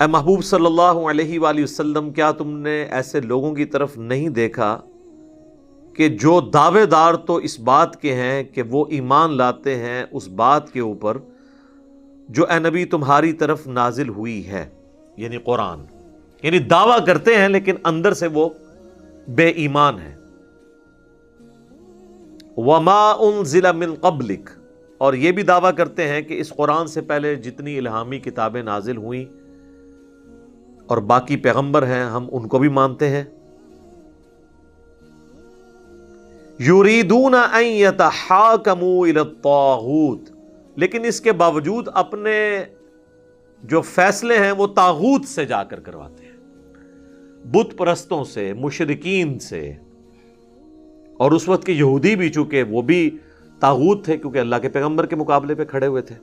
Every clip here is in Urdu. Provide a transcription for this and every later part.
اے محبوب صلی اللہ علیہ وآلہ وسلم، کیا تم نے ایسے لوگوں کی طرف نہیں دیکھا کہ جو دعوے دار تو اس بات کے ہیں کہ وہ ایمان لاتے ہیں اس بات کے اوپر جو اے نبی تمہاری طرف نازل ہوئی ہے، یعنی قرآن، یعنی دعویٰ کرتے ہیں لیکن اندر سے وہ بے ایمان ہیں۔ وما انزل من قبلک، اور یہ بھی دعویٰ کرتے ہیں کہ اس قرآن سے پہلے جتنی الہامی کتابیں نازل ہوئیں اور باقی پیغمبر ہیں ہم ان کو بھی مانتے ہیں۔ یریدون ان یتحاکموا الی الطاغوت، لیکن اس کے باوجود اپنے جو فیصلے ہیں وہ طاغوت سے جا کر کرواتے ہیں، بت پرستوں سے، مشرکین سے۔ اور اس وقت کے یہودی بھی چونکہ وہ بھی طاغوت تھے کیونکہ اللہ کے پیغمبر کے مقابلے پہ کھڑے ہوئے تھے۔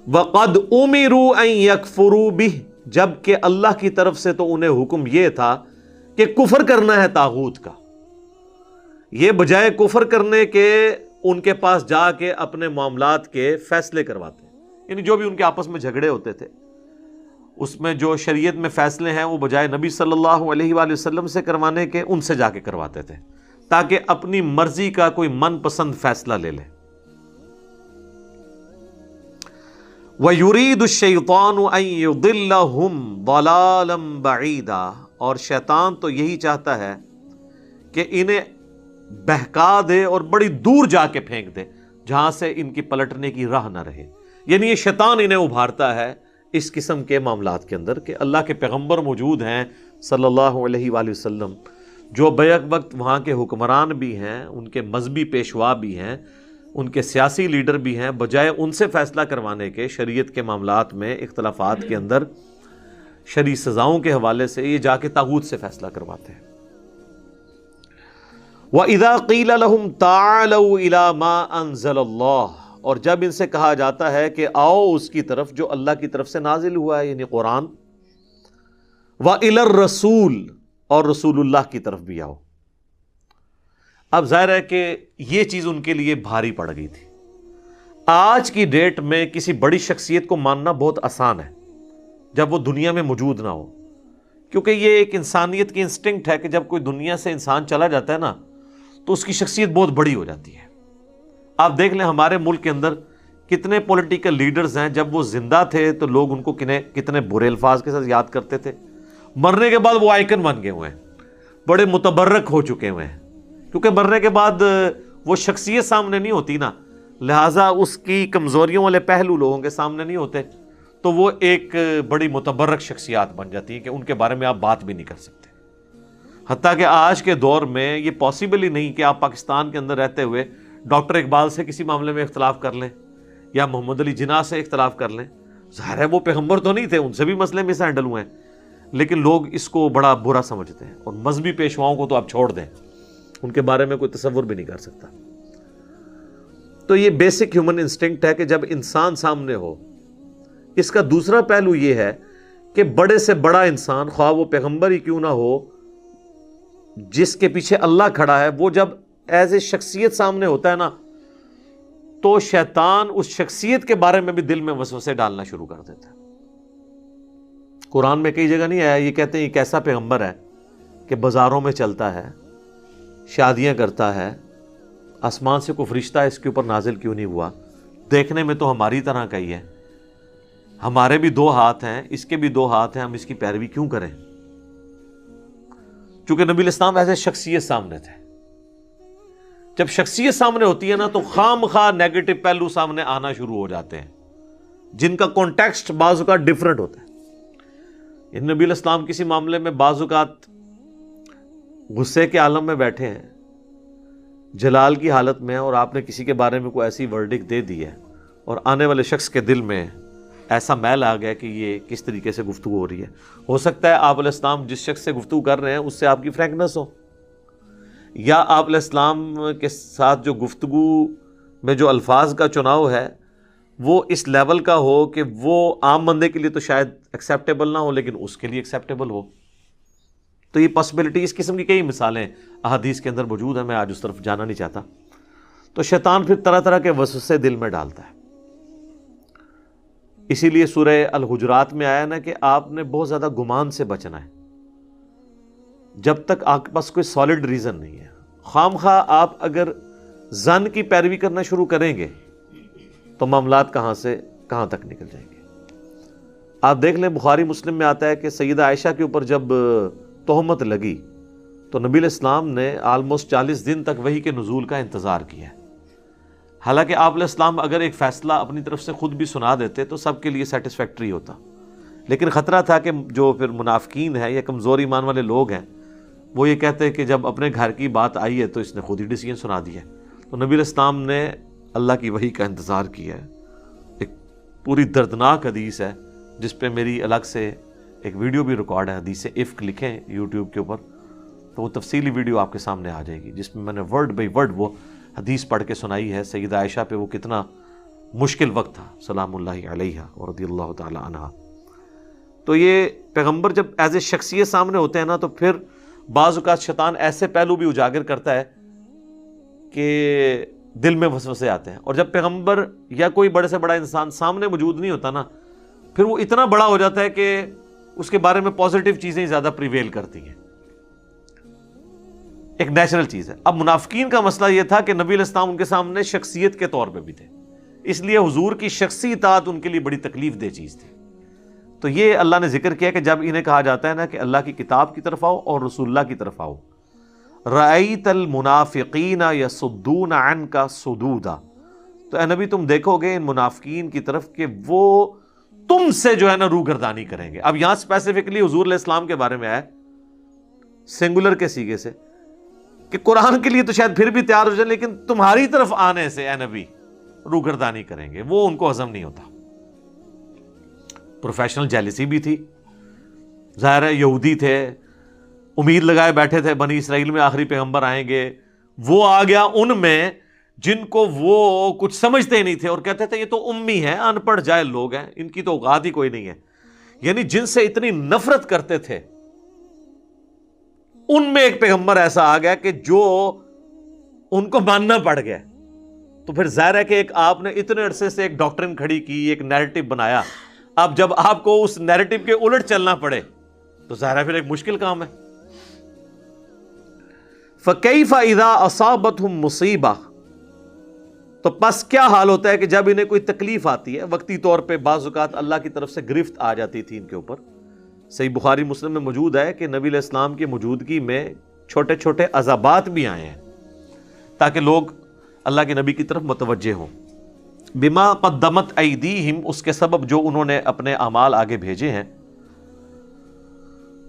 وَقَدْ أُمِرُوا أَن يَكْفُرُوا بِهِ، جبکہ اللہ کی طرف سے تو انہیں حکم یہ تھا کہ کفر کرنا ہے طاغوت کا، یہ بجائے کفر کرنے کے ان کے پاس جا کے اپنے معاملات کے فیصلے کرواتے ہیں، یعنی جو بھی ان کے آپس میں جھگڑے ہوتے تھے اس میں جو شریعت میں فیصلے ہیں وہ بجائے نبی صلی اللہ علیہ وآلہ وسلم سے کروانے کے ان سے جا کے کرواتے تھے تاکہ اپنی مرضی کا کوئی من پسند فیصلہ لے لے۔ وَيُرِيدُ الشَّيْطَانُ أَن يُضِلَّهُمْ ضَلَالًا بَعِيدًا، اور شیطان تو یہی چاہتا ہے کہ انہیں بہکا دے اور بڑی دور جا کے پھینک دے جہاں سے ان کی پلٹنے کی راہ نہ رہے، یعنی یہ شیطان انہیں ابھارتا ہے اس قسم کے معاملات کے اندر کہ اللہ کے پیغمبر موجود ہیں صلی اللہ علیہ وآلہ وسلم، جو بیک وقت وہاں کے حکمران بھی ہیں، ان کے مذہبی پیشوا بھی ہیں، ان کے سیاسی لیڈر بھی ہیں، بجائے ان سے فیصلہ کروانے کے شریعت کے معاملات میں اختلافات کے اندر شرعی سزاؤں کے حوالے سے یہ جا کے طاغوت سے فیصلہ کرواتے ہیں۔ وَإِذَا قِيلَ لَهُمْ تَعَالَوْا إِلَى مَا أَنزَلَ اللَّهُ، اور جب ان سے کہا جاتا ہے کہ آؤ اس کی طرف جو اللہ کی طرف سے نازل ہوا ہے، یعنی قرآن، وَإِلَى الرَّسُولِ، اور رسول اللہ کی طرف بھی آؤ۔ اب ظاہر ہے کہ یہ چیز ان کے لیے بھاری پڑ گئی تھی۔ آج کی ڈیٹ میں کسی بڑی شخصیت کو ماننا بہت آسان ہے جب وہ دنیا میں موجود نہ ہو، کیونکہ یہ ایک انسانیت کی انسٹنکٹ ہے کہ جب کوئی دنیا سے انسان چلا جاتا ہے نا تو اس کی شخصیت بہت بڑی ہو جاتی ہے۔ آپ دیکھ لیں ہمارے ملک کے اندر کتنے پولیٹیکل لیڈرز ہیں، جب وہ زندہ تھے تو لوگ ان کو کتنے برے الفاظ کے ساتھ یاد کرتے تھے، مرنے کے بعد وہ آئیکن بن گئے ہوئے ہیں، بڑے متبرک ہو چکے ہوئے ہیں، کیونکہ مرنے کے بعد وہ شخصیت سامنے نہیں ہوتی نا، لہٰذا اس کی کمزوریوں والے پہلو لوگوں کے سامنے نہیں ہوتے، تو وہ ایک بڑی متبرک شخصیات بن جاتی ہیں کہ ان کے بارے میں آپ بات بھی نہیں کر سکتے۔ حتیٰ کہ آج کے دور میں یہ پاسبل ہی نہیں کہ آپ پاکستان کے اندر رہتے ہوئے ڈاکٹر اقبال سے کسی معاملے میں اختلاف کر لیں یا محمد علی جناح سے اختلاف کر لیں۔ ظاہر ہے وہ پیغمبر تو نہیں تھے، ان سے بھی مسئلے مس ہینڈل ہوئے ہیں، لیکن لوگ اس کو بڑا برا سمجھتے ہیں، اور مذہبی پیشواؤں کو تو آپ چھوڑ دیں، ان کے بارے میں کوئی تصور بھی نہیں کر سکتا۔ تو یہ بیسک ہیومن انسٹنکٹ ہے کہ جب انسان سامنے ہو۔ اس کا دوسرا پہلو یہ ہے کہ بڑے سے بڑا انسان، خواہ وہ پیغمبر ہی کیوں نہ ہو، جس کے پیچھے اللہ کھڑا ہے، وہ جب ایز اے شخصیت سامنے ہوتا ہے نا تو شیطان اس شخصیت کے بارے میں بھی دل میں وسوسے ڈالنا شروع کر دیتا ہے۔ قرآن میں کئی جگہ نہیں آیا، یہ کہتے ہیں یہ کیسا پیغمبر ہے کہ بازاروں میں چلتا ہے، شادیاں کرتا ہے، آسمان سے کوئی فرشتہ اس کے اوپر نازل کیوں نہیں ہوا، دیکھنے میں تو ہماری طرح کا ہی ہے، ہمارے بھی دو ہاتھ ہیں، اس کے بھی دو ہاتھ ہیں، ہم اس کی پیروی کیوں کریں؟ چونکہ نبی الاسلام ایسے شخصیت سامنے تھے۔ جب شخصیت سامنے ہوتی ہے نا تو خام خواہ نیگیٹو پہلو سامنے آنا شروع ہو جاتے ہیں جن کا کانٹیکسٹ بعض اوقات ڈیفرنٹ ہوتا ہے۔ نبی الاسلام کسی معاملے میں بعض اوقات غصے کے عالم میں بیٹھے ہیں، جلال کی حالت میں، اور آپ نے کسی کے بارے میں کوئی ایسی ورڈک دے دی ہے اور آنے والے شخص کے دل میں ایسا میل آ گیا کہ یہ کس طریقے سے گفتگو ہو رہی ہے۔ ہو سکتا ہے آپ علیہ السلام جس شخص سے گفتگو کر رہے ہیں اس سے آپ کی فرینکنس ہو، یا آپ علیہ السلام کے ساتھ جو گفتگو میں جو الفاظ کا چناؤ ہے وہ اس لیول کا ہو کہ وہ عام بندے کے لیے تو شاید ایکسیپٹیبل نہ ہو لیکن اس کے لیے ایکسیپٹیبل ہو۔ تو یہ پاسبلٹی، اس قسم کی کئی مثالیں احادیث کے اندر موجود ہیں، میں آج اس طرف جانا نہیں چاہتا۔ تو شیطان پھر طرح طرح کے وسوسے دل میں ڈالتا ہے۔ اسی لیے سورہ الحجرات میں آیا نا کہ آپ نے بہت زیادہ گمان سے بچنا ہے، جب تک آپ کے پاس کوئی سالڈ ریزن نہیں ہے۔ خام خواہ آپ اگر ظن کی پیروی کرنا شروع کریں گے تو معاملات کہاں سے کہاں تک نکل جائیں گے۔ آپ دیکھ لیں بخاری مسلم میں آتا ہے کہ سیدہ عائشہ کے اوپر جب تہمت لگی تو نبی علیہ السلام نے آلموسٹ 40 دن تک وحی کے نزول کا انتظار کیا ہے۔ حالانکہ آپ علیہ السلام اگر ایک فیصلہ اپنی طرف سے خود بھی سنا دیتے تو سب کے لیے سیٹسفیکٹری ہوتا، لیکن خطرہ تھا کہ جو پھر منافقین ہیں یا کمزور ایمان والے لوگ ہیں وہ یہ کہتے ہیں کہ جب اپنے گھر کی بات آئی ہے تو اس نے خود ہی ڈیسیژن سنا دیا ہے۔ تو نبی علیہ السلام نے اللہ کی وحی کا انتظار کیا ہے۔ ایک پوری دردناک حدیث ہے جس پہ میری الگ سے ایک ویڈیو بھی ریکارڈ ہے، حدیث افک لکھیں یوٹیوب کے اوپر تو وہ تفصیلی ویڈیو آپ کے سامنے آ جائے گی، جس میں نے ورڈ بائی ورڈ وہ حدیث پڑھ کے سنائی ہے سیدہ عائشہ پہ وہ کتنا مشکل وقت تھا سلام اللہ علیہا اور رضی اللہ تعالی عنہا۔ تو یہ پیغمبر جب ایز اے شخصیت سامنے ہوتے ہیں نا تو پھر بعض اوقات شیطان ایسے پہلو بھی اجاگر کرتا ہے کہ دل میں وسوسے آتے ہیں، اور جب پیغمبر یا کوئی بڑے سے بڑا انسان سامنے موجود نہیں ہوتا نا پھر وہ اتنا بڑا ہو جاتا ہے کہ اس کے بارے میں پازیٹیو چیزیں زیادہ پریویل کرتی ہیں، ایک نیچرل چیز ہے۔ اب منافقین کا مسئلہ یہ تھا کہ نبی علیہ السلام ان کے سامنے شخصیت کے طور پہ بھی تھے، اس لیے حضور کی شخصی اطاعت ان کے لیے بڑی تکلیف دہ چیز تھی۔ تو یہ اللہ نے ذکر کیا کہ جب انہیں کہا جاتا ہے نا کہ اللہ کی کتاب کی طرف آؤ اور رسول اللہ کی طرف آؤ، رأیت المنافقین یصدون عنک صدودا، تو اے نبی تم دیکھو گے ان منافقین کی طرف کہ وہ تم سے جو ہے نا روگردانی کریں گے۔ اب یہاں اسپیسیفکلی حضور علیہ السلام کے بارے میں آیا سنگولر کے سیغے سے کہ قرآن کے لیے تو شاید پھر بھی تیار ہو جائے لیکن تمہاری طرف آنے سے اے نبی روگردانی کریں گے، وہ ان کو ہضم نہیں ہوتا۔ پروفیشنل جیلسی بھی تھی، ظاہر ہے یہودی تھے، امید لگائے بیٹھے تھے بنی اسرائیل میں آخری پیغمبر آئیں گے، وہ آ گیا ان میں جن کو وہ کچھ سمجھتے ہی نہیں تھے اور کہتے تھے یہ تو امی ہیں، ان پڑھ جاہل لوگ ہیں، ان کی تو اوقات ہی کوئی نہیں ہے، یعنی جن سے اتنی نفرت کرتے تھے ان میں ایک پیغمبر ایسا آ گیا کہ جو ان کو ماننا پڑ گیا۔ تو پھر ظاہر ہے کہ ایک آپ نے اتنے عرصے سے ایک ڈاکٹرن کھڑی کی، ایک نیریٹو بنایا، اب جب آپ کو اس نیریٹو کے الٹ چلنا پڑے تو ظاہر ہے پھر ایک مشکل کام ہے۔ فَكَيْفَ إِذَا أَصَابَتْهُمْ مُصِيبَةٌ، تو پس کیا حال ہوتا ہے کہ جب انہیں کوئی تکلیف آتی ہے، وقتی طور پہ بعض اوقات اللہ کی طرف سے گرفت آ جاتی تھی ان کے اوپر۔ صحیح بخاری مسلم میں موجود ہے کہ نبی علیہ السلام کی موجودگی میں چھوٹے چھوٹے عذابات بھی آئے ہیں تاکہ لوگ اللہ کے نبی کی طرف متوجہ ہوں۔ بما قدمت ایدیہم، اس کے سبب جو انہوں نے اپنے اعمال آگے بھیجے ہیں۔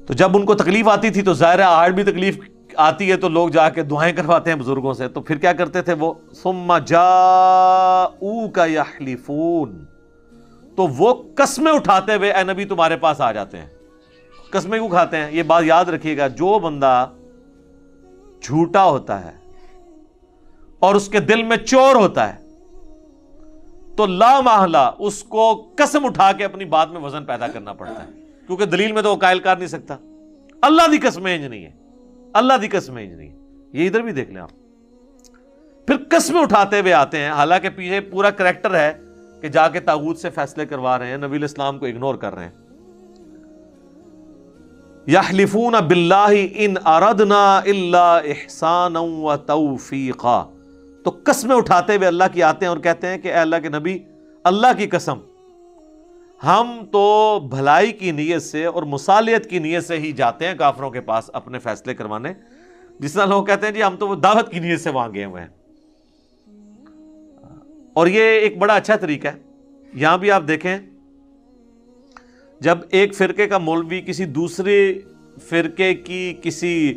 تو جب ان کو تکلیف آتی تھی تو ظاہر ہے آج بھی تکلیف آتی ہے تو لوگ جا کے دعائیں کرواتے ہیں بزرگوں سے، تو پھر کیا کرتے تھے وہ ثم جاؤک یحلفون، تو وہ قسمیں اٹھاتے ہوئے اے نبی تمہارے پاس آ جاتے ہیں۔ قسمیں کیوں کھاتے ہیں؟ یہ بات یاد رکھیے گا، جو بندہ جھوٹا ہوتا ہے اور اس کے دل میں چور ہوتا ہے تو لا محالہ اس کو قسم اٹھا کے اپنی بات میں وزن پیدا کرنا پڑتا ہے، کیونکہ دلیل میں تو وہ قائل کر نہیں سکتا۔ اللہ دی قسمیں انج نہیں ہے، اللہ دی قسمیں انج نہیں ہے، یہ ادھر بھی دیکھ لیں آپ۔ پھر قسمیں اٹھاتے ہوئے آتے ہیں، حالانکہ پیچھے پورا کریکٹر ہے کہ جا کے طاغوت سے فیصلے کروا رہے ہیں، نبی علیہ السلام کو اگنور کر رہے ہیں۔ یحلفون باللہ ان اردنا الا احسانا وتوفیقا، تو قسمیں اٹھاتے ہوئے اللہ کی آتے ہیں اور کہتے ہیں کہ اے اللہ کے نبی، اللہ کی قسم ہم تو بھلائی کی نیت سے اور مصالحت کی نیت سے ہی جاتے ہیں کافروں کے پاس اپنے فیصلے کروانے، جس طرح لوگ کہتے ہیں جی ہم تو وہ دعوت کی نیت سے وہاں گئے ہوئے ہیں۔ اور یہ ایک بڑا اچھا طریقہ ہے۔ یہاں بھی آپ دیکھیں، جب ایک فرقے کا مولوی کسی دوسرے فرقے کی کسی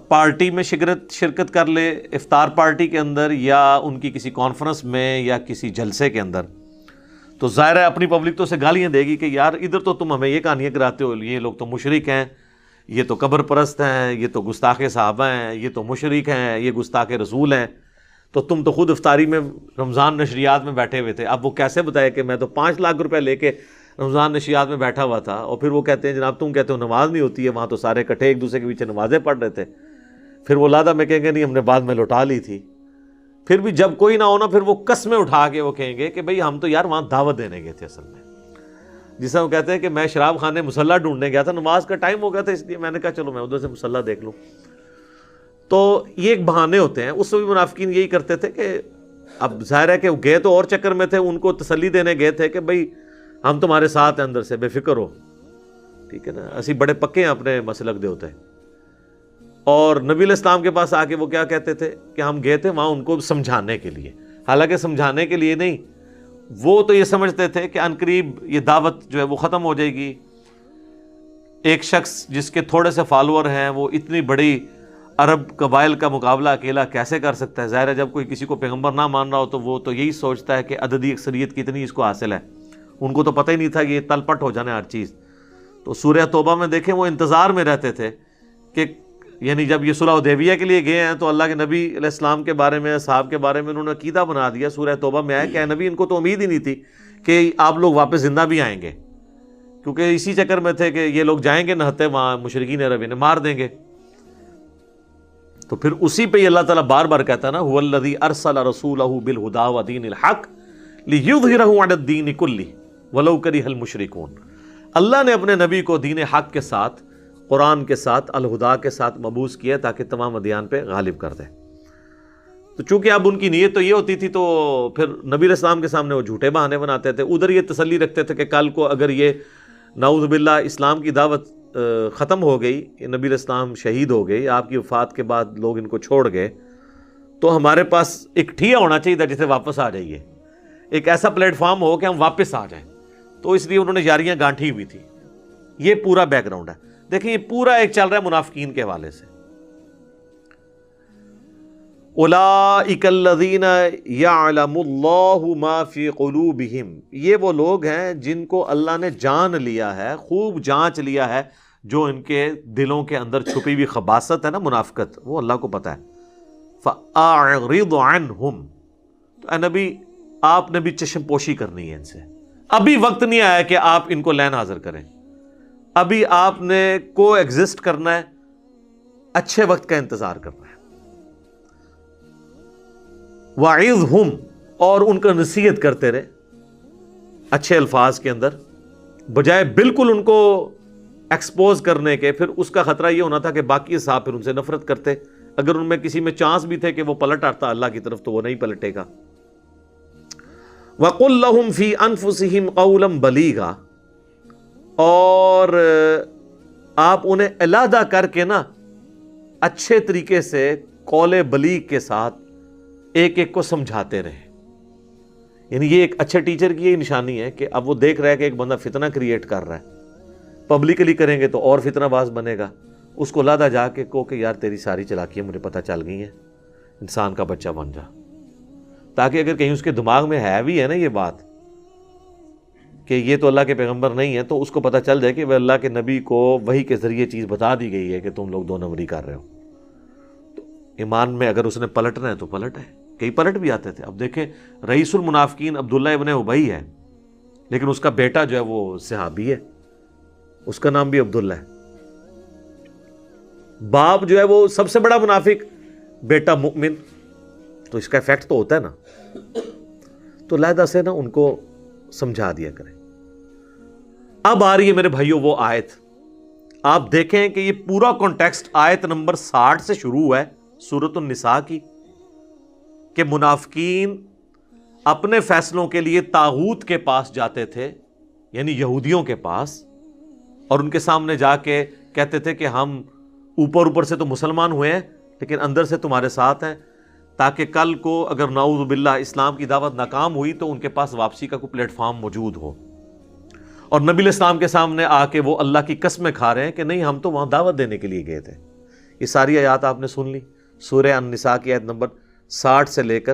پارٹی میں شرکت کر لے، افطار پارٹی کے اندر یا ان کی کسی کانفرنس میں یا کسی جلسے کے اندر، تو ظاہر ہے اپنی پبلک تو اسے گالیاں دے گی کہ یار ادھر تو تم ہمیں یہ کہانیاں کراتے ہو، یہ لوگ تو مشرک ہیں، یہ تو قبر پرست ہیں، یہ تو گستاخ صحابہ ہیں، یہ تو مشرک ہیں، یہ گستاخ رسول ہیں، تو تم تو خود افطاری میں رمضان نشریات میں بیٹھے ہوئے تھے۔ اب وہ کیسے بتائے کہ میں تو 5 لاکھ روپے لے کے رمضان نشریات میں بیٹھا ہوا تھا، اور پھر وہ کہتے ہیں جناب تم کہتے ہو نماز نہیں ہوتی ہے، وہاں تو سارے اکٹھے ایک دوسرے کے پیچھے نمازیں پڑھ رہے تھے۔ پھر وہ لادہ میں کہیں گے نہیں ہم نے بعد میں لوٹا لی تھی۔ پھر بھی جب کوئی نہ ہونا پھر وہ قسمیں اٹھا کے وہ کہیں گے کہ بھئی ہم تو یار وہاں دعوت دینے گئے تھے اصل میں، جسے ہم کہتے ہیں کہ میں شراب خانے مصلی ڈھونڈنے گیا تھا، نماز کا ٹائم ہو گیا تھا، اس لیے میں نے کہا چلو میں ادھر سے مصلی دیکھ لوں. تو یہ ایک بہانے ہوتے ہیں. اس میں بھی منافقین یہی کرتے تھے کہ اب ظاہر ہے کہ گئے تو اور چکر میں تھے، ان کو تسلی دینے گئے تھے کہ بھائی ہم تمہارے ساتھ ہیں، اندر سے بے فکر ہو، ٹھیک ہے نا، اسی بڑے پکے ہیں اپنے مسلک دے ہوتے ہیں. اور نبی علیہ السلام کے پاس آ کے وہ کیا کہتے تھے کہ ہم گئے تھے وہاں ان کو سمجھانے کے لیے، حالانکہ سمجھانے کے لیے نہیں، وہ تو یہ سمجھتے تھے کہ عنقریب یہ دعوت جو ہے وہ ختم ہو جائے گی. ایک شخص جس کے تھوڑے سے فالوور ہیں وہ اتنی بڑی عرب قبائل کا مقابلہ اکیلا کیسے کر سکتا ہے؟ ظاہر ہے جب کوئی کسی کو پیغمبر نہ مان رہا ہو تو وہ تو یہی سوچتا ہے کہ عددی اکثریت کتنی اس کو حاصل ہے. ان کو تو پتہ ہی نہیں تھا کہ یہ تل پٹ ہو جانے ہر چیز. تو سورہ توبہ میں دیکھیں وہ انتظار میں رہتے تھے کہ یعنی جب یہ صلح حدیبیہ کے لیے گئے ہیں تو اللہ کے نبی علیہ السلام کے بارے میں، اصحاب کے بارے میں انہوں نے عقیدہ بنا دیا. سورہ توبہ میں آیا کہ اے نبی ان کو تو امید ہی نہیں تھی کہ آپ لوگ واپس زندہ بھی آئیں گے، کیونکہ اسی چکر میں تھے کہ یہ لوگ جائیں گے نہتے وہاں، مشرکین عرب انہیں مار دیں گے. تو پھر اسی پہ اللہ تعالیٰ بار بار کہتا ہے نا هو الذی ارسل رسولہ بالہدی ودین الحق لیظہرہ علی الدین کلہ ولو کرہ المشرکون. اللہ نے اپنے نبی کو دین حق کے ساتھ، قرآن کے ساتھ، الہدا کے ساتھ مبعوث کیا تاکہ تمام ادیان پہ غالب کر دے. تو چونکہ اب ان کی نیت تو یہ ہوتی تھی تو پھر نبی علیہ السلام کے سامنے وہ جھوٹے بہانے بناتے تھے. ادھر یہ تسلی رکھتے تھے کہ کل کو اگر یہ نعوذ باللہ اسلام کی دعوت ختم ہو گئی، نبی علیہ السلام شہید ہو گئی، آپ کی وفات کے بعد لوگ ان کو چھوڑ گئے، تو ہمارے پاس ایک ٹھیا ہونا چاہیے تھا جسے واپس آ جائیے، ایک ایسا پلیٹ فارم ہو کہ ہم واپس آ جائیں. تو اس لیے انہوں نے یاریاں گانٹھی ہوئی تھی. یہ پورا بیک گراؤنڈ ہے. دیکھیں یہ پورا ایک چل رہا ہے منافقین کے حوالے سے. اولئک الذین یعلم اللہ ما فی قلوبہم، یہ وہ لوگ ہیں جن کو اللہ نے جان لیا ہے، خوب جانچ لیا ہے جو ان کے دلوں کے اندر چھپی ہوئی خباثت ہے نا، منافقت، وہ اللہ کو پتہ ہے. فاعرض عنہم، تو اے نبی آپ نے بھی چشم پوشی کرنی ہے ان سے. ابھی وقت نہیں آیا کہ آپ ان کو لین حاضر کریں، ابھی آپ نے کو ایگزسٹ کرنا ہے، اچھے وقت کا انتظار کرنا ہے. وَعِظْهُمْ، اور ان کا نصیحت کرتے رہے اچھے الفاظ کے اندر، بجائے بالکل ان کو ایکسپوز کرنے کے. پھر اس کا خطرہ یہ ہونا تھا کہ باقی صاحب پھر ان سے نفرت کرتے. اگر ان میں کسی میں چانس بھی تھے کہ وہ پلٹ آتا اللہ کی طرف تو وہ نہیں پلٹے گا. وَقُلْ لَهُمْ فِي أَنفُسِهِمْ قَوْلًا بَلِيغًا، اور آپ انہیں علیحدہ کر کے نا اچھے طریقے سے قول بلیغ کے ساتھ ایک ایک کو سمجھاتے رہے. یعنی یہ ایک اچھے ٹیچر کی یہ نشانی ہے کہ اب وہ دیکھ رہا ہے کہ ایک بندہ فتنہ کریٹ کر رہا ہے، پبلکلی کریں گے تو اور فتنہ باز بنے گا، اس کو لادا جا کے کہو کہ یار تیری ساری چالاکیاں مجھے پتہ چل گئی ہیں، انسان کا بچہ بن جا. تاکہ اگر کہیں اس کے دماغ میں ہے بھی ہے نا یہ بات کہ یہ تو اللہ کے پیغمبر نہیں ہے، تو اس کو پتہ چل جائے کہ وہ اللہ کے نبی کو وحی کے ذریعے چیز بتا دی گئی ہے کہ تم لوگ دو نمبری کر رہے ہو. تو ایمان میں اگر اس نے پلٹنا ہے تو پلٹ ہے. کئی پلٹ بھی آتے تھے. اب دیکھیں رئیس المنافقین عبداللہ ابن ابی ہے، لیکن اس کا بیٹا جو ہے وہ صحابی ہے، اس کا نام بھی عبداللہ ہے. باپ جو ہے وہ سب سے بڑا منافق، بیٹا مؤمن. تو اس کا ایفیکٹ تو ہوتا ہے نا. تو لہذا سے نا ان کو سمجھا دیا کریں. اب آ رہی ہے میرے بھائیوں وہ آیت، آپ دیکھیں کہ یہ پورا کانٹیکسٹ آیت نمبر 60 سے شروع ہوا ہے سورۃ النساء کی، کہ منافقین اپنے فیصلوں کے لیے طاغوت کے پاس جاتے تھے، یعنی یہودیوں کے پاس، اور ان کے سامنے جا کے کہتے تھے کہ ہم اوپر سے تو مسلمان ہوئے ہیں لیکن اندر سے تمہارے ساتھ ہیں، تاکہ کل کو اگر نعوذ باللہ اسلام کی دعوت ناکام ہوئی تو ان کے پاس واپسی کا کوئی پلیٹ فارم موجود ہو. اور نبی علیہ السلام کے سامنے آ کے وہ اللہ کی قسمیں کھا رہے ہیں کہ نہیں ہم تو وہاں دعوت دینے کے لیے گئے تھے. یہ ساری آیات آپ نے سن لی، سورہ النساء کی آیت نمبر 60 سے لے کر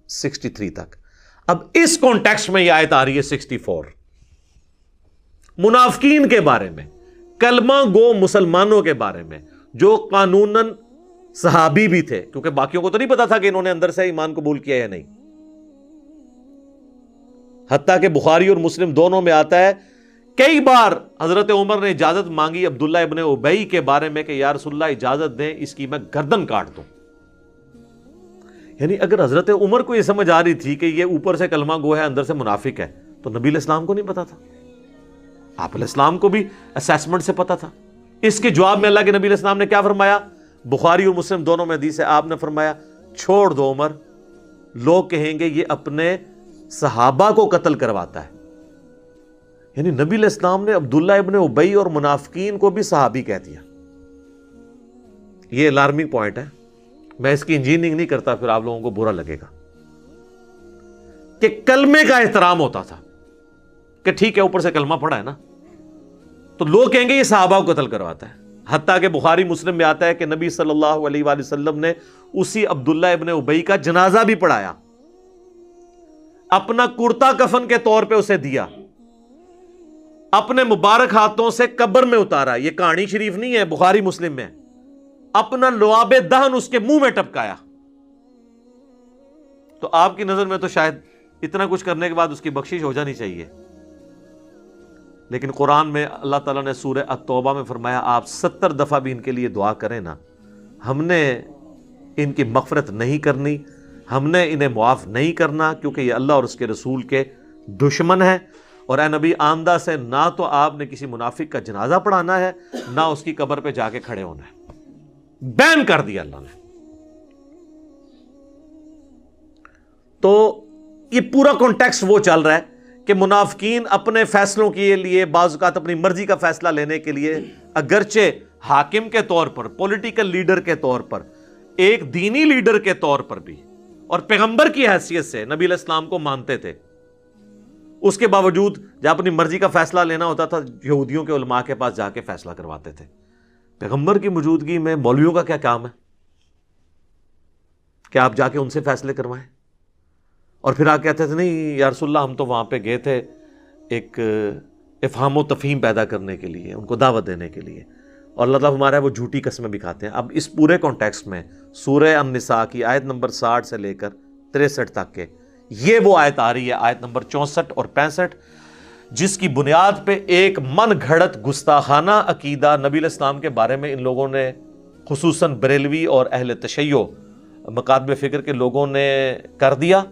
63 تک. اب اس کانٹیکسٹ میں یہ آیت آ رہی ہے 64، منافقین کے بارے میں، کلمہ گو مسلمانوں کے بارے میں جو قانوناً صحابی بھی تھے، کیونکہ باقیوں کو تو نہیں پتا تھا کہ انہوں نے اندر سے ایمان قبول کیا یا نہیں. حتیٰ کہ بخاری اور مسلم دونوں میں آتا ہے کئی بار حضرت عمر نے اجازت مانگی عبداللہ ابن ابی کے بارے میں کہ یا رسول اللہ اجازت دیں اس کی میں گردن کاٹ دوں. یعنی اگر حضرت عمر کو یہ سمجھ آ رہی تھی کہ یہ اوپر سے کلمہ گو ہے اندر سے منافق ہے، تو نبی علیہ السلام کو نہیں پتا تھا. آپ علیہ السلام کو بھی اسیسمنٹ سے پتا تھا. اس کے جواب میں اللہ کے نبی علیہ السلام نے کیا فرمایا؟ بخاری اور مسلم دونوں میں حدیث ہے، آپ نے فرمایا چھوڑ دو عمر، لوگ کہیں گے یہ اپنے صحابہ کو قتل کرواتا ہے. یعنی نبی علیہ السلام نے عبداللہ ابن ابی اور منافقین کو بھی صحابی کہہ دیا. یہ الارمنگ پوائنٹ ہے. میں اس کی انجینئرنگ نہیں کرتا، پھر آپ لوگوں کو برا لگے گا. کہ کلمے کا احترام ہوتا تھا کہ ٹھیک ہے اوپر سے کلمہ پڑھا ہے نا، تو لوگ کہیں گے یہ صحابہ کو قتل کرواتا ہے. حتیٰ کہ بخاری مسلم میں آتا ہے کہ نبی صلی اللہ علیہ وآلہ وسلم نے اسی عبداللہ ابن ابی کا جنازہ بھی پڑھایا، اپنا کرتا کفن کے طور پہ اسے دیا، اپنے مبارک ہاتھوں سے قبر میں اتارا. یہ کہانی شریف نہیں ہے، بخاری مسلم میں. اپنا لعاب دہن اس کے منہ میں ٹپکایا. تو آپ کی نظر میں تو شاید اتنا کچھ کرنے کے بعد اس کی بخشش ہو جانی چاہیے، لیکن قرآن میں اللہ تعالیٰ نے سورہ التوبہ میں فرمایا آپ 70 دفعہ بھی ان کے لیے دعا کریں نا، ہم نے ان کی مغفرت نہیں کرنی، ہم نے انہیں معاف نہیں کرنا، کیونکہ یہ اللہ اور اس کے رسول کے دشمن ہے. اور اے نبی آمدہ سے نہ تو آپ نے کسی منافق کا جنازہ پڑھانا ہے، نہ اس کی قبر پہ جا کے کھڑے ہونا ہے. بین کر دیا اللہ نے. تو یہ پورا کانٹیکسٹ وہ چل رہا ہے کہ منافقین اپنے فیصلوں کے لیے بعض اوقات اپنی مرضی کا فیصلہ لینے کے لیے اگرچہ حاکم کے طور پر، پولیٹیکل لیڈر کے طور پر، ایک دینی لیڈر کے طور پر بھی اور پیغمبر کی حیثیت سے نبی علیہ السلام کو مانتے تھے، اس کے باوجود جب اپنی مرضی کا فیصلہ لینا ہوتا تھا یہودیوں کے علماء کے پاس جا کے فیصلہ کرواتے تھے. پیغمبر کی موجودگی میں مولویوں کا کیا کام ہے کہ آپ جا کے ان سے فیصلے کروائیں؟ اور پھر آ کہتے تھے نہیں یا رسول اللہ ہم تو وہاں پہ گئے تھے ایک افہام و تفہیم پیدا کرنے کے لیے، ان کو دعوت دینے کے لیے. اور اللہ تعالیٰ ہمارا ہے وہ جھوٹی قسمیں بھی کھاتے ہیں. اب اس پورے کانٹیکسٹ میں سورہ النساء کی آیت نمبر 60 سے لے کر 63 تک کے یہ وہ آیت آ رہی ہے، آیت نمبر 64 اور 65، جس کی بنیاد پہ ایک من گھڑت گستاخانہ عقیدہ نبی علیہ السلام کے بارے میں ان لوگوں نے، خصوصاً بریلوی اور اہل تشیع مکاتب فکر کے لوگوں نے کر دیا،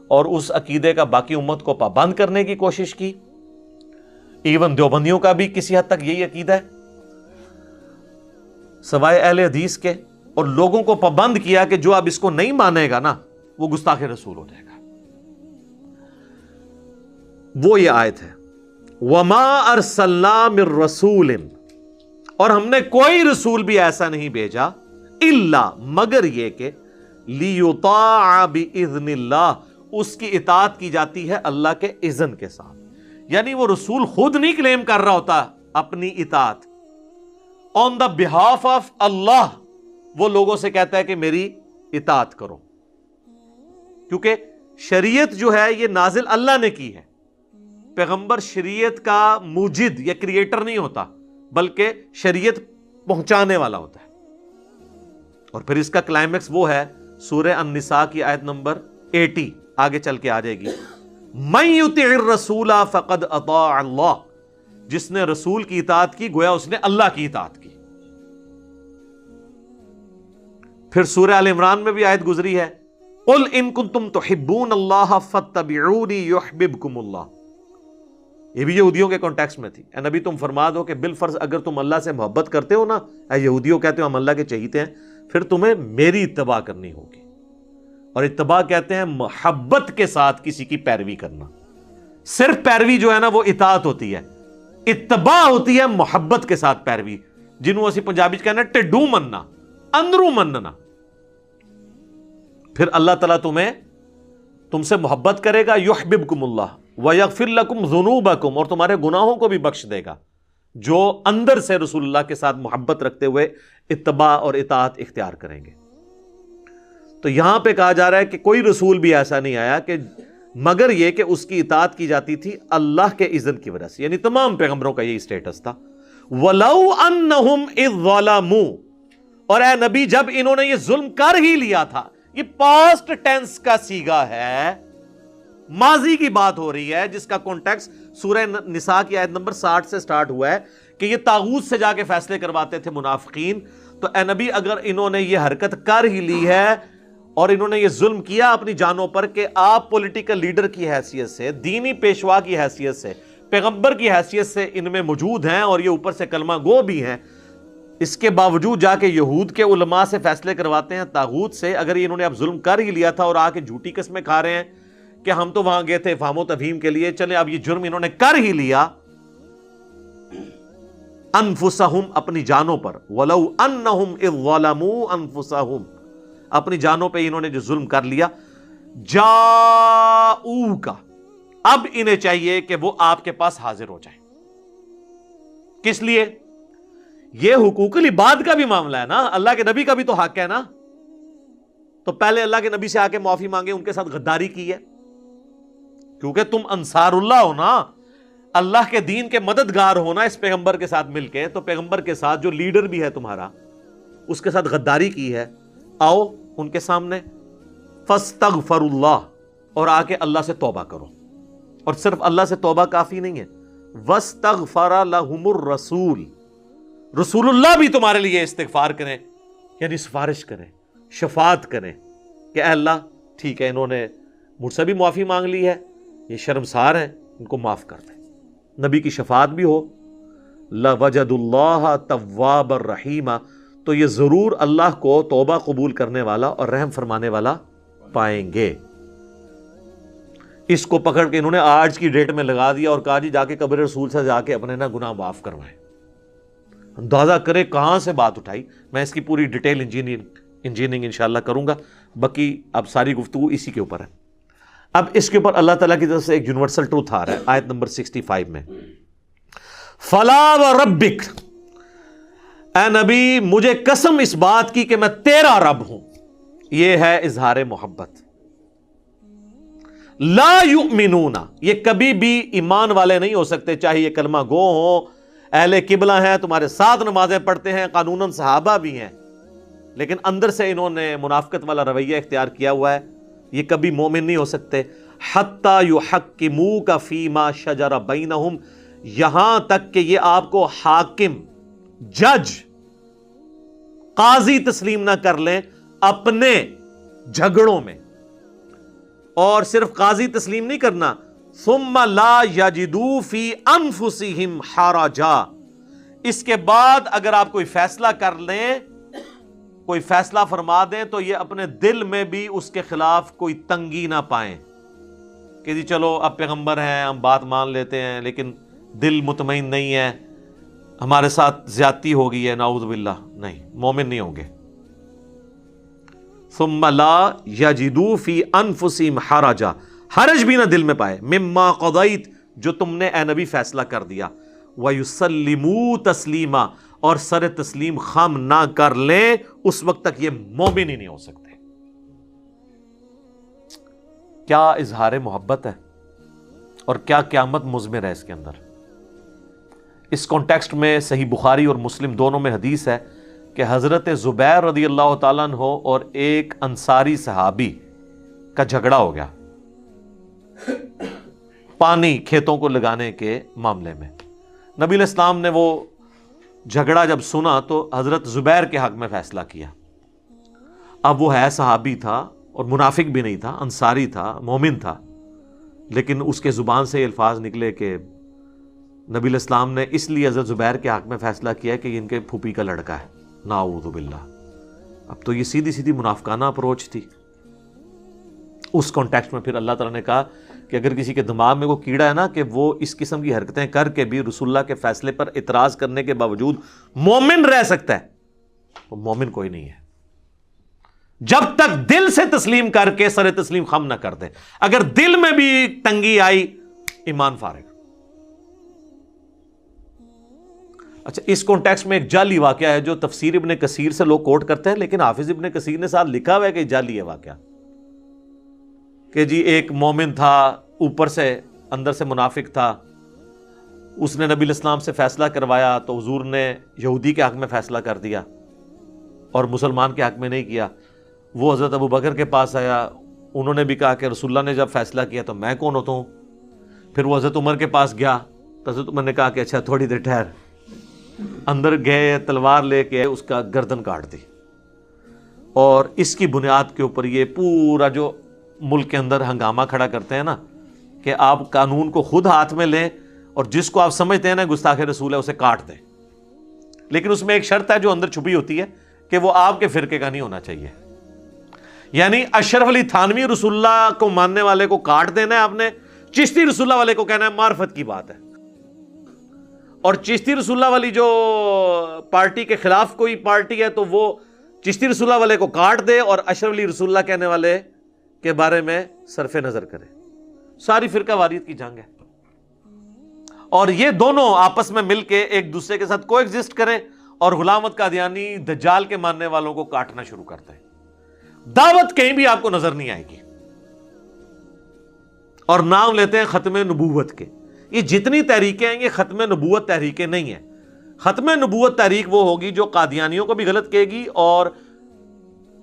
اور اس عقیدے کا باقی امت کو پابند کرنے کی کوشش کی. ایون دیوبندیوں کا بھی کسی حد تک یہی عقیدہ ہے سوائے اہل حدیث کے، اور لوگوں کو پابند کیا کہ جو اب اس کو نہیں مانے گا نا وہ گستاخ رسول ہو جائے گا. وہ یہ آیت ہے وَمَا أَرْسَلْنَا مِن رَّسُولٍ، اور ہم نے کوئی رسول بھی ایسا نہیں بھیجا الا مگر یہ کہ لِيُطَاعَ بِإِذْنِ اللَّهِ، اس کی اطاعت کی جاتی ہے اللہ کے اذن کے ساتھ. یعنی وہ رسول خود نہیں کلیم کر رہا ہوتا اپنی اطاعت، آن دا بہاف آف اللہ وہ لوگوں سے کہتا ہے کہ میری اطاعت کرو، کیونکہ شریعت جو ہے یہ نازل اللہ نے کی ہے. پیغمبر شریعت کا موجد یا کریٹر نہیں ہوتا، بلکہ شریعت پہنچانے والا ہوتا ہے. اور پھر اس کا کلائمیکس وہ ہے سورہ النساء کی آیت نمبر 80، آگے چل کے آ جائے گی، مَن یُطِعِ الرَّسُولَ فَقَدْ أَطَاعَ اللَّهَ، جس نے رسول کی اطاعت کی گویا اس نے اللہ کی اطاعت کی. پھر سورہ آل عمران میں بھی آیت گزری ہے قُلْ إِن كُنتُمْ تُحِبُّونَ اللَّهَ فَاتَّبِعُونِي يُحْبِبْكُمُ اللَّهُ. یہ بھی یہودیوں کے کانٹیکسٹ میں تھی. اے نبی تم فرما دو کہ بالفرض اگر تم اللہ سے محبت کرتے ہو نا، اے یہودیوں کہتے ہو ہم اللہ کے چہیتے ہیں، پھر تمہیں میری اتباع کرنی ہوگی. اور اتباع کہتے ہیں محبت کے ساتھ کسی کی پیروی کرنا. صرف پیروی جو ہے نا وہ اطاعت ہوتی ہے، اتباع ہوتی ہے محبت کے ساتھ پیروی، جنہوں اسی پنجابی کہنا ٹڈو مننا، اندروں مننا. پھر اللہ تعالیٰ تم سے محبت کرے گا، یحببکم اللہ ویغفر لکم ذنوبکم، اور تمہارے گناہوں کو بھی بخش دے گا، جو اندر سے رسول اللہ کے ساتھ محبت رکھتے ہوئے اتباع اور اطاعت اختیار کریں گے. تو یہاں پہ کہا جا رہا ہے کہ کوئی رسول بھی ایسا نہیں آیا کہ مگر یہ کہ اس کی اطاعت کی جاتی تھی اللہ کے اذن کی وجہ سے. یعنی تمام پیغمبروں کا یہی سٹیٹس تھا. وَلَوْ أَنَّهُمْ إِذْ ظَلَمُوا، اور اے نبی جب انہوں نے یہ ظلم کر ہی لیا تھا، یہ پاسٹ ٹینس کا صیغہ ہے، ماضی کی بات ہو رہی ہے، جس کا کانٹیکسٹ سورہ نساء کی آیت نمبر 60 سے سٹارٹ ہوا ہے کہ یہ طاغوت سے جا کے فیصلے کرواتے تھے منافقین. تو اے نبی اگر انہوں نے یہ حرکت کر ہی لی ہے اور انہوں نے یہ ظلم کیا اپنی جانوں پر کہ آپ پولیٹیکل لیڈر کی حیثیت سے، دینی پیشوا کی حیثیت سے پیغمبر کی حیثیت سے ان میں موجود ہیں اور یہ اوپر سے کلمہ گو بھی ہیں، اس کے باوجود جا کے یہود کے علماء سے فیصلے کرواتے ہیں طاغوت سے. اگر انہوں نے اب ظلم کر ہی لیا تھا اور آ کے جھوٹی قسمیں کھا رہے ہیں کہ ہم تو وہاں گئے تھے افہام و تفہیم کے لیے، چلے اب یہ جرم انہوں نے کر ہی لیا انفسہم، اپنی جانوں پر، ولو انہم اذ ظلموا انفسہم، اپنی جانوں پہ انہوں نے جو ظلم کر لیا، جاؤکا، اب انہیں چاہیے کہ وہ آپ کے پاس حاضر ہو جائیں. کس لیے؟ یہ حقوق العباد کا بھی معاملہ ہے نا، اللہ کے نبی کا بھی تو حق ہے نا. تو پہلے اللہ کے نبی سے آ کے معافی مانگے، ان کے ساتھ غداری کی ہے، کیونکہ تم انصار اللہ ہو نا، اللہ کے دین کے مددگار ہونا اس پیغمبر کے ساتھ مل کے، تو پیغمبر کے ساتھ جو لیڈر بھی ہے تمہارا، اس کے ساتھ غداری کی ہے. آؤ ان کے سامنے، فاستغفر اللہ، اور آ کے اللہ سے توبہ کرو. اور صرف اللہ سے توبہ کافی نہیں ہے، واستغفر لہم الرسول، رسول اللہ بھی تمہارے لیے استغفار کریں، یعنی سفارش کریں، شفاعت کریں کہ اے اللہ ٹھیک ہے انہوں نے مجھ سے بھی معافی مانگ لی ہے، یہ شرمسار ہیں، ان کو معاف کر دیں. نبی کی شفاعت بھی ہو. لَوَجَدُ اللَّهَ تَوَّابًا رَحِيمًا، تو یہ ضرور اللہ کو توبہ قبول کرنے والا اور رحم فرمانے والا پائیں گے. اس کو پکڑ کے انہوں نے آج کی ڈیٹ میں لگا دیا اور کہا جی جا کے قبر رسول سے جا کے اپنے نا گناہ معاف کروائیں. اندازہ کرے کہاں سے بات اٹھائی. میں اس کی پوری ڈیٹیل انجینئرنگ انشاءاللہ کروں گا، باقی اب ساری گفتگو اسی کے اوپر ہے. اب اس کے اوپر اللہ تعالیٰ کی طرف سے ایک یونیورسل ٹروتھ آ رہا ہے آیت نمبر 65 میں، فَلَا وَرَبِّكَ، اے نبی مجھے قسم اس بات کی کہ میں تیرا رب ہوں. یہ ہے اظہار محبت. لا یؤمنون، یہ کبھی بھی ایمان والے نہیں ہو سکتے، چاہے یہ کلمہ گو ہوں، اہل قبلہ ہیں، تمہارے ساتھ نمازیں پڑھتے ہیں، قانوناً صحابہ بھی ہیں، لیکن اندر سے انہوں نے منافقت والا رویہ اختیار کیا ہوا ہے، یہ کبھی مومن نہیں ہو سکتے. حتی یحکموک فیما شجر بینہم، یہاں تک کہ یہ آپ کو حاکم، جج، قاضی تسلیم نہ کر لیں اپنے جھگڑوں میں. اور صرف قاضی تسلیم نہیں کرنا، ثم لا یجدوا فی انفسہم حرجا، اس کے بعد اگر آپ کوئی فیصلہ کر لیں، کوئی فیصلہ فرما دیں، تو یہ اپنے دل میں بھی اس کے خلاف کوئی تنگی نہ پائیں کہ جی چلو اب پیغمبر ہیں ہم بات مان لیتے ہیں، لیکن دل مطمئن نہیں ہے، ہمارے ساتھ زیادتی ہو گئی ہے، نعوذ باللہ. نہیں، مومن نہیں ہوں گے. ثم لا یجدوا فی انفسہم حرجا، حرج بھی نہ دل میں پائے، مما قضیت، جو تم نے اے نبی فیصلہ کر دیا، ویسلموا تسلیما، اور سر تسلیم خم نہ کر لیں، اس وقت تک یہ مومن ہی نہیں ہو سکتے. کیا اظہار محبت ہے اور کیا قیامت مضمر ہے اس کے اندر. اس کانٹیکسٹ میں صحیح بخاری اور مسلم دونوں میں حدیث ہے کہ حضرت زبیر رضی اللہ تعالیٰ عنہ اور ایک انصاری صحابی کا جھگڑا ہو گیا پانی کھیتوں کو لگانے کے معاملے میں. نبی علیہ السلام نے وہ جھگڑا جب سنا تو حضرت زبیر کے حق میں فیصلہ کیا. اب وہ ہے صحابی تھا اور منافق بھی نہیں تھا، انصاری تھا، مومن تھا، لیکن اس کے زبان سے یہ الفاظ نکلے کہ نبی علیہ السلام نے اس لیے حضرت زبیر کے حق میں فیصلہ کیا کہ یہ ان کے پھوپھی کا لڑکا ہے، نعوذ باللہ. اب تو یہ سیدھی سیدھی منافقانہ اپروچ تھی. اس کانٹیکسٹ میں پھر اللہ تعالیٰ نے کہا کہ اگر کسی کے دماغ میں وہ کیڑا ہے نا کہ وہ اس قسم کی حرکتیں کر کے بھی رسول اللہ کے فیصلے پر اعتراض کرنے کے باوجود مومن رہ سکتا ہے، وہ مومن کوئی نہیں ہے جب تک دل سے تسلیم کر کے سر تسلیم خم نہ کر دے. اگر دل میں بھی تنگی آئی، ایمان فارغ. اچھا، اس کانٹیکسٹ میں ایک جعلی واقعہ ہے جو تفسیر ابن کثیر سے لوگ کوٹ کرتے ہیں، لیکن حافظ ابن کثیر نے ساتھ لکھا ہوا ہے کہ جعلی ہے واقعہ، کہ جی ایک مومن تھا، اوپر سے اندر سے منافق تھا، اس نے نبی علیہ السلام سے فیصلہ کروایا تو حضور نے یہودی کے حق میں فیصلہ کر دیا اور مسلمان کے حق میں نہیں کیا. وہ حضرت ابو بکر کے پاس آیا، انہوں نے بھی کہا کہ رسول اللہ نے جب فیصلہ کیا تو میں کون ہوتا ہوں. پھر وہ حضرت عمر کے پاس گیا تو حضرت عمر نے کہا کہ اچھا تھوڑی دیر ٹھہر. اندر گئے، تلوار لے کے اس کا گردن کاٹ دی، اور اس کی بنیاد کے اوپر یہ پورا جو ملک کے اندر ہنگامہ کھڑا کرتے ہیں نا کہ آپ قانون کو خود ہاتھ میں لیں اور جس کو آپ سمجھتے ہیں نا گستاخ رسول ہے اسے کاٹ دیں، لیکن اس میں ایک شرط ہے جو اندر چھپی ہوتی ہے کہ وہ آپ کے فرقے کا نہیں ہونا چاہیے. یعنی اشرف علی تھانوی رسول اللہ کو ماننے والے کو کاٹ دینا ہے آپ نے، چشتی رسول اللہ والے کو کہنا ہے معرفت کی بات ہے. اور چشتی رسول اللہ والی جو پارٹی کے خلاف کوئی پارٹی ہے تو وہ چشتی رسول اللہ والے کو کاٹ دے اور اشرف علی رسول اللہ کہنے والے کے بارے میں صرف نظر کرے. ساری فرقہ واریت کی جنگ ہے، اور یہ دونوں آپس میں مل کے ایک دوسرے کے ساتھ کو ایگزسٹ کریں، اور غلام احمد قادیانی دجال کے ماننے والوں کو کاٹنا شروع کرتے ہیں. دعوت کہیں بھی آپ کو نظر نہیں آئے گی، اور نام لیتے ہیں ختم نبوت کے. یہ جتنی تحریکیں ہیں یہ ختم نبوت تحریکیں نہیں ہیں. ختم نبوت تحریک وہ ہوگی جو قادیانیوں کو بھی غلط کہے گی اور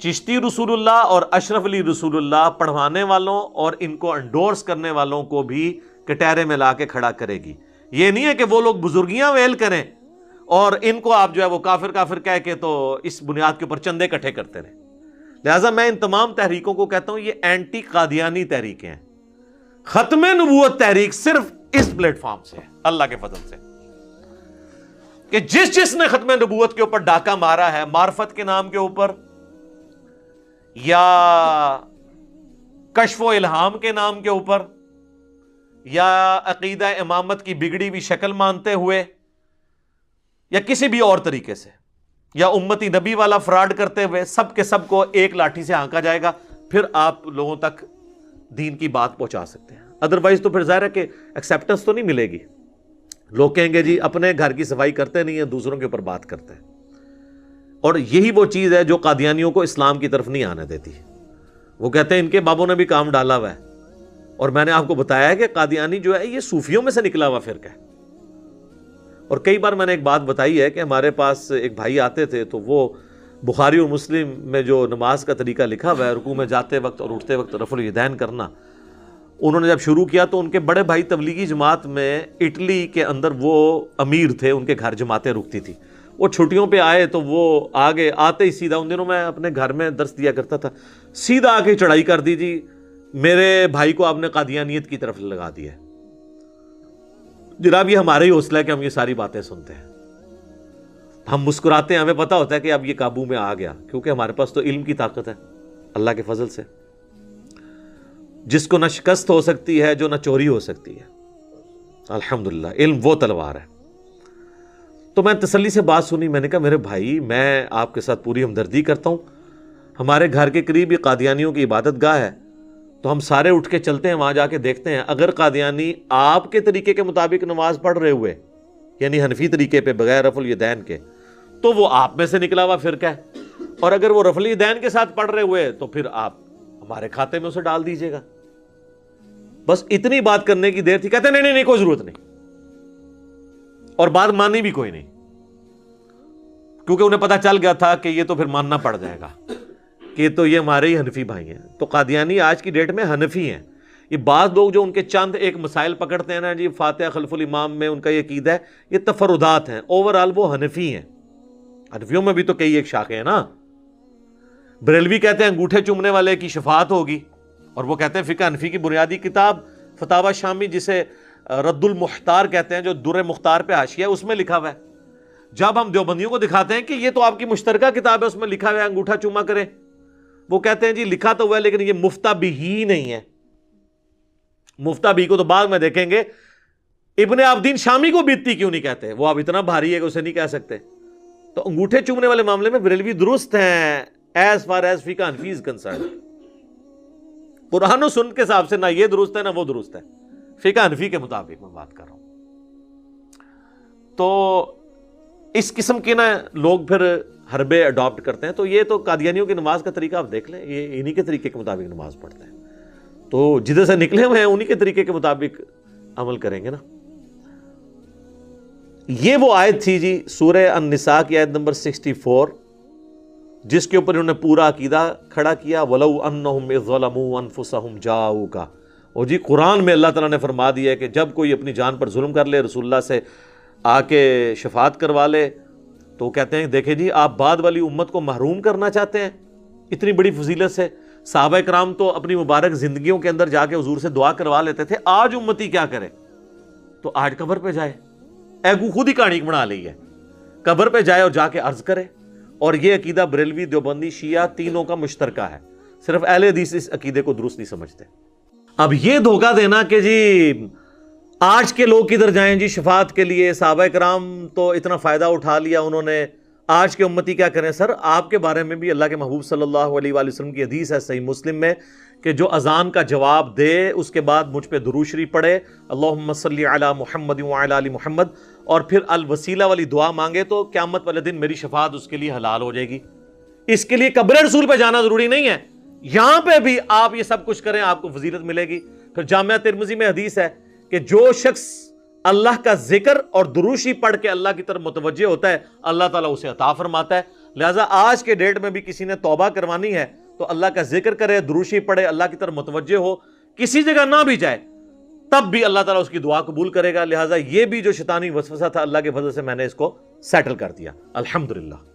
چشتی رسول اللہ اور اشرف علی رسول اللہ پڑھوانے والوں اور ان کو انڈورس کرنے والوں کو بھی کٹہرے میں لا کے کھڑا کرے گی. یہ نہیں ہے کہ وہ لوگ بزرگیاں ویل کریں اور ان کو آپ جو ہے وہ کافر کافر کہہ کے تو اس بنیاد کے اوپر چندے اکٹھے کرتے رہیں. لہٰذا میں ان تمام تحریکوں کو کہتا ہوں یہ اینٹی قادیانی تحریکیں ہیں. ختم نبوت تحریک صرف اس پلیٹ فارم سے ہے اللہ کے فضل سے، کہ جس نے ختم نبوت کے اوپر ڈاکہ مارا ہے معرفت کے نام کے اوپر یا کشف و الہام کے نام کے اوپر یا عقیدہ امامت کی بگڑی ہوئی شکل مانتے ہوئے یا کسی بھی اور طریقے سے یا امتی نبی والا فراڈ کرتے ہوئے، سب کے سب کو ایک لاٹھی سے ہانکا جائے گا، پھر آپ لوگوں تک دین کی بات پہنچا سکتے ہیں. ادروائز تو پھر ظاہر ہے کہ ایکسیپٹنس تو نہیں ملے گی. لوگ کہیں گے جی اپنے گھر کی صفائی کرتے نہیں ہیں، دوسروں کے اوپر بات کرتے ہیں. اور یہی وہ چیز ہے جو قادیانیوں کو اسلام کی طرف نہیں آنے دیتی. وہ کہتے ہیں ان کے بابوں نے بھی کام ڈالا ہوا ہے، اور میں نے آپ کو بتایا ہے کہ قادیانی جو ہے یہ صوفیوں میں سے نکلا ہوا فرقہ ہے. اور کئی بار میں نے ایک بات بتائی ہے کہ ہمارے پاس ایک بھائی آتے تھے تو وہ بخاری اور مسلم میں جو نماز کا طریقہ لکھا ہوا ہے رکوع میں جاتے وقت اور اٹھتے وقت رفع الیدین کرنا، انہوں نے جب شروع کیا تو ان کے بڑے بھائی تبلیغی جماعت میں اٹلی کے اندر وہ امیر تھے، ان کے گھر جماعتیں رکتی تھی. وہ چھٹیوں پہ آئے تو وہ آگے آتے ہی سیدھا، ان دنوں میں اپنے گھر میں درس دیا کرتا تھا، سیدھا آ کے چڑھائی کر دی جی میرے بھائی کو آپ نے قادیانیت کی طرف لگا دیا ہے. جناب یہ ہمارا ہی حوصلہ ہے کہ ہم یہ ساری باتیں سنتے ہیں، ہم مسکراتے ہیں، ہمیں پتہ ہوتا ہے کہ اب یہ قابو میں آ گیا، کیونکہ ہمارے پاس تو علم کی طاقت ہے اللہ کے فضل سے، جس کو نہ شکست ہو سکتی ہے جو نہ چوری ہو سکتی ہے. الحمدللہ علم وہ تلوار ہے. تو میں تسلی سے بات سنی، میں نے کہا میرے بھائی میں آپ کے ساتھ پوری ہمدردی کرتا ہوں، ہمارے گھر کے قریب یہ قادیانیوں کی عبادت گاہ ہے تو ہم سارے اٹھ کے چلتے ہیں وہاں جا کے دیکھتے ہیں. اگر قادیانی آپ کے طریقے کے مطابق نماز پڑھ رہے ہوئے یعنی حنفی طریقے پہ بغیر رفع الیدین کے تو وہ آپ میں سے نکلا ہوا فرقہ ہے، اور اگر وہ رفع الیدین کے ساتھ پڑھ رہے ہوئے تو پھر آپ ہمارے کھاتے میں اسے ڈال دیجئے گا. بس اتنی بات کرنے کی دیر تھی. کہتے ہیں نہیں کوئی ضرورت نہیں، اور بات مانی بھی کوئی نہیں، کیونکہ انہیں پتا چل گیا تھا کہ یہ تو پھر ماننا پڑ جائے گا کہ تو یہ ہمارے ہی حنفی بھائی ہیں. تو قادیانی آج کی ڈیٹ میں حنفی ہیں. یہ بعض لوگ جو ان کے چند ایک مسائل پکڑتے ہیں نا جی فاتحہ خلف الامام میں ان کا یہ عقیدہ ہے، یہ تفردات ہیں، اوورآل وہ حنفی ہیں. حنفیوں میں بھی تو کئی ایک شاخیں ہیں نا. بریلوی کہتے ہیں انگوٹھے چومنے والے کی شفاعت ہوگی، اور وہ کہتے ہیں فقہ حنفی کی بنیادی کتاب فتاوی شامی جسے رد المختار کہتے ہیں جو در مختار پہ حاشیہ ہے اس میں لکھا ہوا ہے. جب ہم دیوبندیوں کو دکھاتے ہیں کہ یہ تو آپ کی مشترکہ کتاب ہے اس میں لکھا ہوا ہے انگوٹھا چوما کریں، وہ کہتے ہیں جی لکھا تو ہوا ہے لیکن یہ مفتہ بھی ہی نہیں ہے. مفتہ بھی کو تو بعد میں دیکھیں گے. ابن عابدین شامی کو بیتی کیوں نہیں کہتے؟ وہ اب اتنا بھاری ہے کہ اسے نہیں کہہ سکتے. تو انگوٹھے چومنے والے معاملے میں بریلوی درست ہیں ایز فار ایز فقہ حنفی از کنسرن. قرآن و سنت کے حساب سے نہ یہ درست ہے نہ وہ درست ہے، فقہ حنفی کے مطابق میں بات کر رہا ہوں. تو اس قسم کے نا لوگ پھر حربے اڈاپٹ کرتے ہیں. تو یہ تو قادیانیوں کی نماز کا طریقہ آپ دیکھ لیں، یہ انہی کے طریقے کے مطابق نماز پڑھتے ہیں. تو جدھر سے نکلے ہوئے ہیں انہی کے طریقے کے مطابق عمل کریں گے نا. یہ وہ آیت تھی جی سورہ النساء کی آیت نمبر 64 جس کے اوپر انہوں نے پورا عقیدہ کھڑا کیا. وَلَوْ أَنَّهُمْ إِذْ ظَلَمُوا أَنفُسَهُمْ جَاءُوكَ. اور جی قرآن میں اللہ تعالیٰ نے فرما دیا ہے کہ جب کوئی اپنی جان پر ظلم کر لے رسول اللہ سے آ کے شفاعت کروا لے تو کہتے ہیں دیکھیں جی آپ بعد والی امت کو محروم کرنا چاہتے ہیں اتنی بڑی فضیلت سے. صحابہ کرام تو اپنی مبارک زندگیوں کے اندر جا کے حضور سے دعا کروا لیتے تھے، آج امتی کیا کرے؟ تو آج قبر پہ جائے، ایگو خود ہی کہانی بنا لی ہے، قبر پہ جائے اور جا کے عرض کرے. اور یہ عقیدہ بریلوی، دیوبندی، شیعہ تینوں کا مشترکہ ہے، صرف اہل حدیث اس عقیدے کو درست نہیں سمجھتے. اب یہ دھوکہ دینا کہ جی آج کے لوگ کدھر جائیں جی شفاعت کے لیے، صحابہ کرام تو اتنا فائدہ اٹھا لیا انہوں نے، آج کے امتی کیا کریں؟ سر آپ کے بارے میں بھی اللہ کے محبوب صلی اللہ علیہ وآلہ وسلم کی حدیث ہے صحیح مسلم میں کہ جو اذان کا جواب دے اس کے بعد مجھ پہ درود شریف پڑھے، اللہم صلی علی محمد وعلی آل محمد، اور پھر الوسیلہ والی دعا مانگے تو قیامت والے دن میری شفاعت اس کے لیے حلال ہو جائے گی. اس کے لیے قبر رسول پہ جانا ضروری نہیں ہے، یہاں پہ بھی آپ یہ سب کچھ کریں آپ کو فضیلت ملے گی. پھر جامعہ ترمذی میں حدیث ہے کہ جو شخص اللہ کا ذکر اور دروشی پڑھ کے اللہ کی طرف متوجہ ہوتا ہے اللہ تعالیٰ اسے عطا فرماتا ہے. لہٰذا آج کے ڈیٹ میں بھی کسی نے توبہ کروانی ہے تو اللہ کا ذکر کرے، دروشی پڑھے، اللہ کی طرف متوجہ ہو، کسی جگہ نہ بھی جائے تب بھی اللہ تعالیٰ اس کی دعا قبول کرے گا. لہٰذا یہ بھی جو شیطانی وسوسہ تھا اللہ کے فضل سے میں نے اس کو سیٹل کر دیا الحمدللہ.